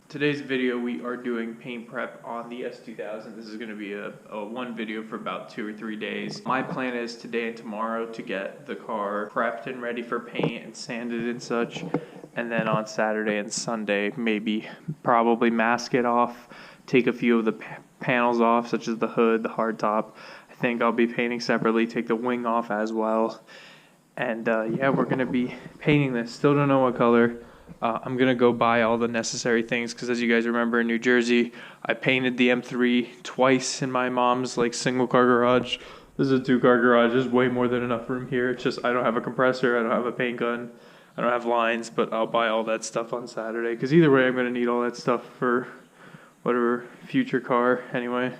Today's video we are doing paint prep on the S2000. This is going to be a one video for about 2 or 3 days. My plan is today and tomorrow to get the car prepped and ready for paint and sanded and such. And then on Saturday and Sunday, probably mask it off, take a few of the panels off, such as the hood, the hardtop. I think I'll be painting separately, take the wing off as well. And yeah, we're going to be painting this. Still don't know what color. I'm going to go buy all the necessary things because, as you guys remember, in New Jersey, I painted the M3 twice in my mom's single car garage. This is a 2-car garage. There's way more than enough room here. It's just I don't have a compressor. I don't have a paint gun. I don't have lines, but I'll buy all that stuff on Saturday because either way, I'm going to need all that stuff for whatever future car anyway.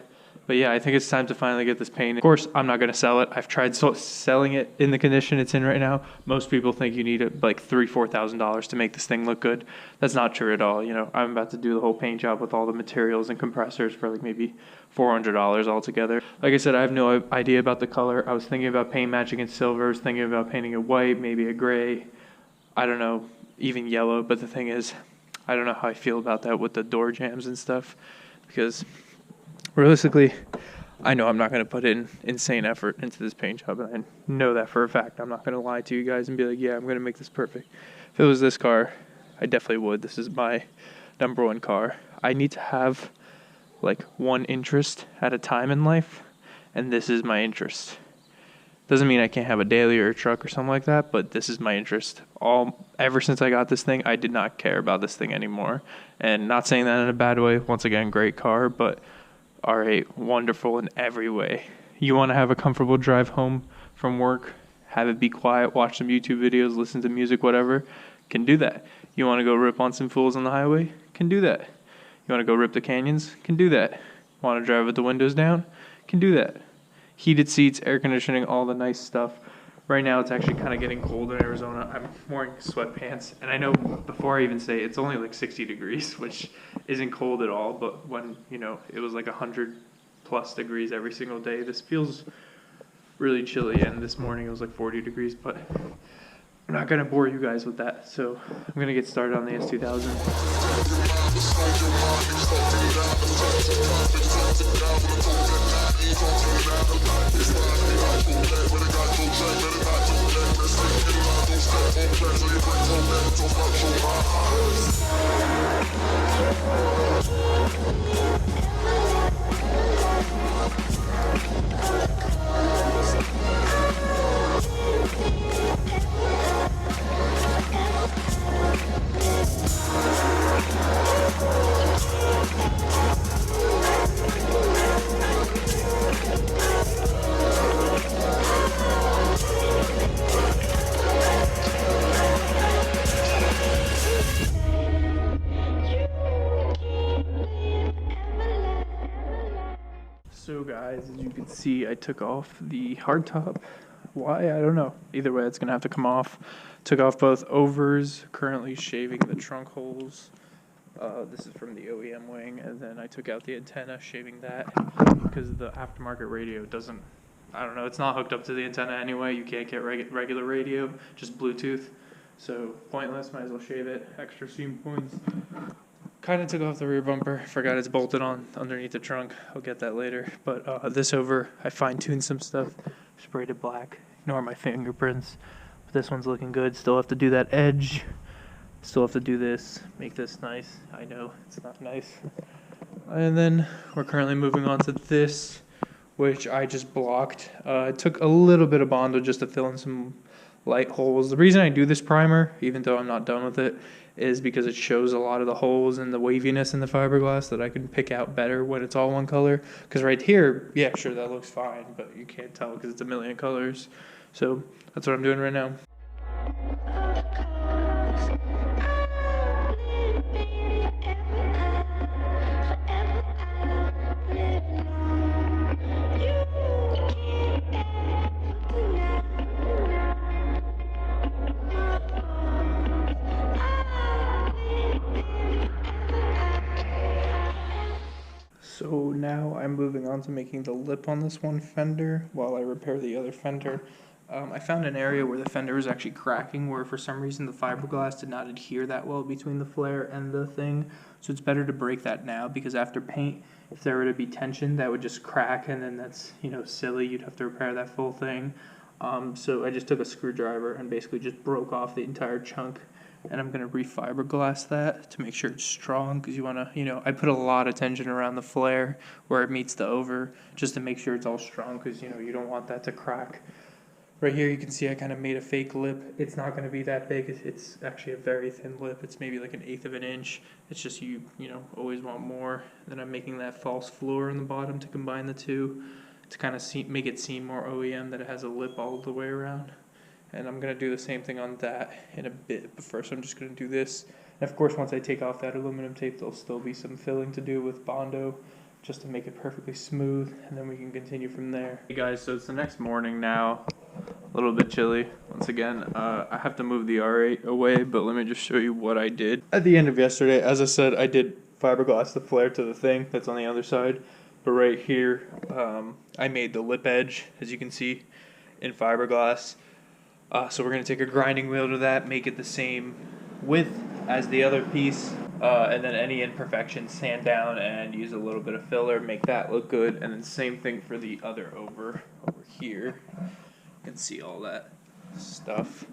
But yeah, I think it's time to finally get this painted. Of course, I'm not going to sell it. I've tried selling it in the condition it's in right now. Most people think you need like $3,000-$4,000 to make this thing look good. That's not true at all. You know, I'm about to do the whole paint job with all the materials and compressors for maybe $400 altogether. Like I said, I have no idea about the color. I was thinking about paint matching in silver. I was thinking about painting it white, maybe a gray. I don't know, even yellow. But the thing is, I don't know how I feel about that with the door jambs and stuff because realistically, I know I'm not going to put in insane effort into this paint job, and I know that for a fact. I'm not going to lie to you guys and be like, yeah, I'm going to make this perfect. If it was this car, I definitely would. This is my #1 car. I need to have one interest at a time in life, and this is my interest. Doesn't mean I can't have a daily or a truck or something like that, but this is my interest. Ever since I got this thing, I did not care about this thing anymore. And not saying that in a bad way. Once again, great car, but R8, wonderful in every way. You want to have a comfortable drive home from work, have it be quiet, watch some YouTube videos, listen to music, whatever, can do that. You want to go rip on some fools on the highway, can do that. You want to go rip the canyons, can do that. Want to drive with the windows down, can do that. Heated seats, air conditioning, all the nice stuff. Right now it's actually kind of getting cold in Arizona. I'm wearing sweatpants, and I know before I even say it's only 60 degrees, which isn't cold at all, but when, it was 100+ degrees every single day, this feels really chilly, and this morning it was 40 degrees, but I'm not going to bore you guys with that, so I'm going to get started on the S2000. So guys, as you can see, I took off the hardtop. Why? I don't know. Either way, it's going to have to come off. Took off both overs, currently shaving the trunk holes. This is from the OEM wing, and then I took out the antenna, shaving that, because the aftermarket radio doesn't, I don't know, it's not hooked up to the antenna anyway. You can't get regular radio, just Bluetooth. So pointless, might as well shave it. Extra seam points. Kind of took off the rear bumper. Forgot it's bolted on underneath the trunk. I'll get that later. But this over, I fine-tuned some stuff. Sprayed it black. Ignore my fingerprints. But this one's looking good. Still have to do that edge. Still have to do this. Make this nice. I know it's not nice. And then we're currently moving on to this, which I just blocked. It took a little bit of Bondo just to fill in some light holes. The reason I do this primer, even though I'm not done with it, is because it shows a lot of the holes and the waviness in the fiberglass that I can pick out better when it's all one color. Because right here, yeah, sure, that looks fine, but you can't tell because it's a million colors. So that's what I'm doing right now. So now I'm moving on to making the lip on this one fender while I repair the other fender. I found an area where the fender was actually cracking, where for some reason the fiberglass did not adhere that well between the flare and the thing. So it's better to break that now, because after paint, if there were to be tension, that would just crack, and then that's, you know, silly. You'd have to repair that full thing. So I just took a screwdriver and basically just broke off the entire chunk. And I'm going to refiberglass that to make sure it's strong, because you want to, you know, I put a lot of tension around the flare where it meets the over just to make sure it's all strong, because, you know, you don't want that to crack. Right here you can see I kind of made a fake lip. It's not going to be that big. It's actually a very thin lip. It's maybe like 1/8 of an inch. It's just you know, always want more. Then I'm making that false floor in the bottom to combine the two to kind of make it seem more OEM, that it has a lip all the way around. And I'm going to do the same thing on that in a bit, but first I'm just going to do this. And of course, once I take off that aluminum tape, there'll still be some filling to do with Bondo just to make it perfectly smooth, and then we can continue from there. Hey guys, so it's the next morning now, a little bit chilly once again. I have to move the R8 away, but let me just show you what I did. At the end of yesterday, as I said, I did fiberglass the flare to the thing that's on the other side, but right here, I made the lip edge, as you can see, in fiberglass. So we're going to take a grinding wheel to that, make it the same width as the other piece, and then any imperfections sand down and use a little bit of filler, make that look good. And then same thing for the other over here. You can see all that stuff.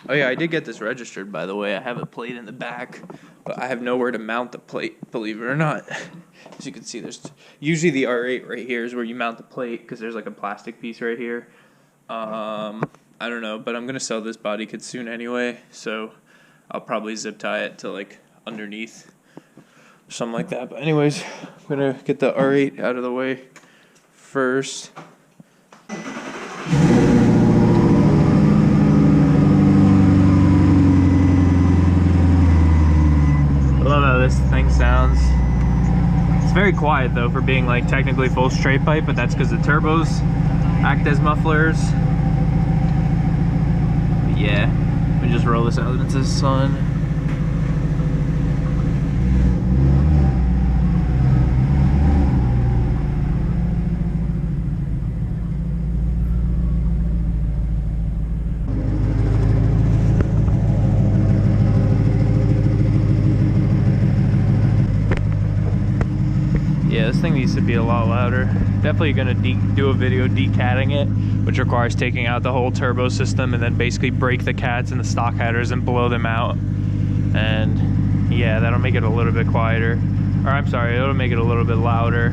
Oh yeah, I did get this registered, by the way. I have a plate in the back, but I have nowhere to mount the plate, believe it or not. As you can see, there's usually the R8 right here is where you mount the plate, because there's like a plastic piece right here. I don't know, but I'm going to sell this body kit soon anyway, so I'll probably zip tie it to like underneath or something like that. But anyways, I'm going to get the R8 out of the way first. I love how this thing sounds. It's very quiet though for being like technically full straight pipe, but that's because the turbos act as mufflers. Yeah, let me just roll this out into the sun. Yeah, this thing needs to be a lot louder. Definitely gonna do a video decatting it, which requires taking out the whole turbo system and then basically break the cats and the stock headers and blow them out. And yeah, that'll make it a little bit quieter. Or I'm sorry, it'll make it a little bit louder,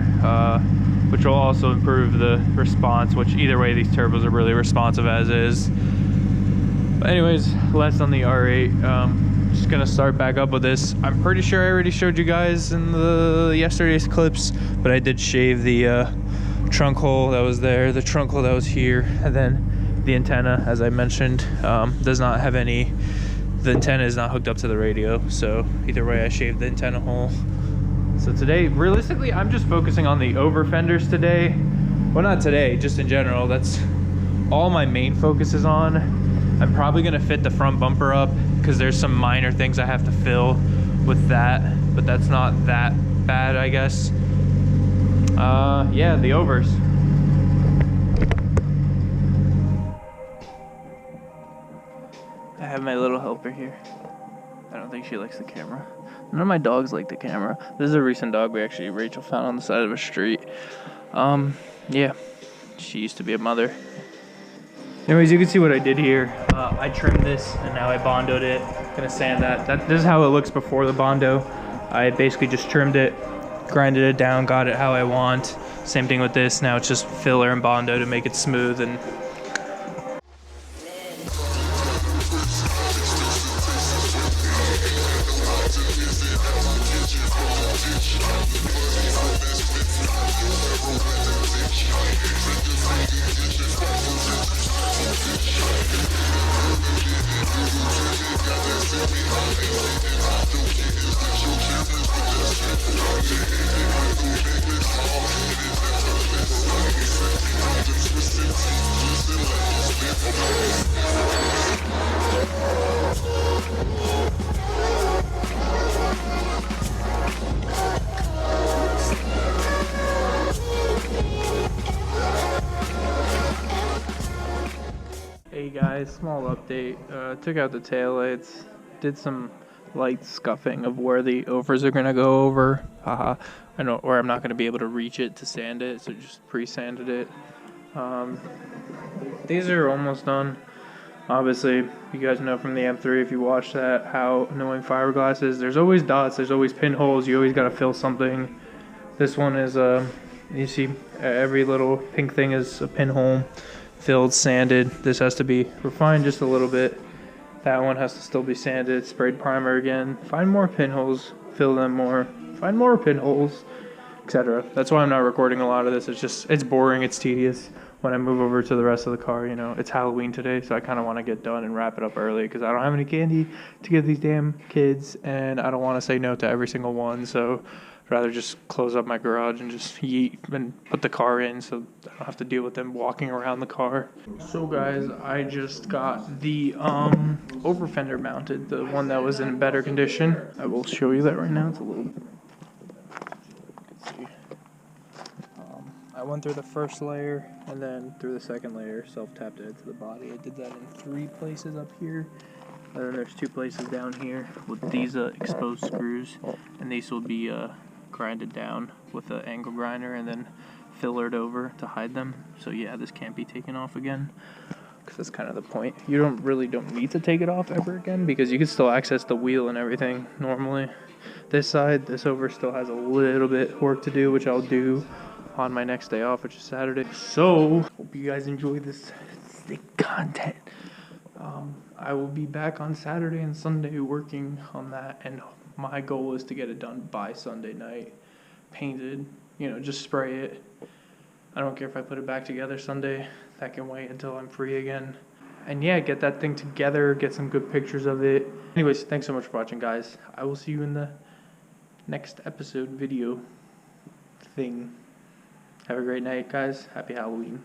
which will also improve the response, which either way, these turbos are really responsive as is. But anyways, less on the R8. Just gonna start back up with this. I'm pretty sure I already showed you guys in the yesterday's clips, but I did shave the trunk hole that was there, the trunk hole that was here, and then the antenna, as I mentioned, does not have any, the antenna is not hooked up to the radio, so either way I shaved the antenna hole. So today, realistically, I'm just focusing on the over fenders today. Well, not today, just in general. That's all my main focus is on. I'm probably gonna fit the front bumper up because there's some minor things I have to fill with that, but that's not that bad, I guess. Yeah, the overs. I have my little helper here. I don't think she likes the camera. None of my dogs like the camera. This is a recent dog Rachel found on the side of a street. Yeah, she used to be a mother. Anyways, you can see what I did here. I trimmed this and now I bondoed it. Gonna sand that. This is how it looks before the bondo. I basically just trimmed it, grinded it down, got it how I want. Same thing with this. Now it's just filler and bondo to make it smooth. And guys, small update. Took out the taillights, did some light scuffing of where the overs are gonna go over. Haha. I know, or I'm not gonna be able to reach it to sand it, so just pre-sanded it. These are almost done. Obviously, you guys know from the M3, if you watch that, how annoying fiberglass is. There's always dots, there's always pinholes, you always gotta fill something. This one is, you see, every little pink thing is a pinhole, filled, sanded. This has to be refined just a little bit. That one has to still be sanded, sprayed primer again. Find more pinholes, fill them more, find more pinholes, etc. That's why I'm not recording a lot of this. It's boring, it's tedious. When I move over to the rest of the car, you know, it's Halloween today, so I kind of want to get done and wrap it up early because I don't have any candy to give these damn kids, and I don't want to say no to every single one, so I'd rather just close up my garage and just yeet and put the car in so I don't have to deal with them walking around the car. So guys, I just got the over fender mounted, the one that was in better condition. I will show you that right now. It's a little... I went through the first layer and then through the second layer, self-tapped it to the body. I did that in 3 places up here, and then there's 2 places down here with these exposed screws, and these will be grinded down with an angle grinder and then fillered over to hide them. So yeah, this can't be taken off again, because that's kind of the point. You don't need to take it off ever again, because you can still access the wheel and everything normally. This side, this over still has a little bit work to do, which I'll do on my next day off, which is Saturday. So hope you guys enjoy this sick content. I will be back on Saturday and Sunday working on that, and my goal is to get it done by Sunday night, painted, you know, just spray it. I don't care if I put it back together Sunday, that can wait until I'm free again. And yeah, get that thing together, get some good pictures of it. Anyways, thanks so much for watching, guys. I will see you in the next episode video thing. Have a great night, guys. Happy Halloween.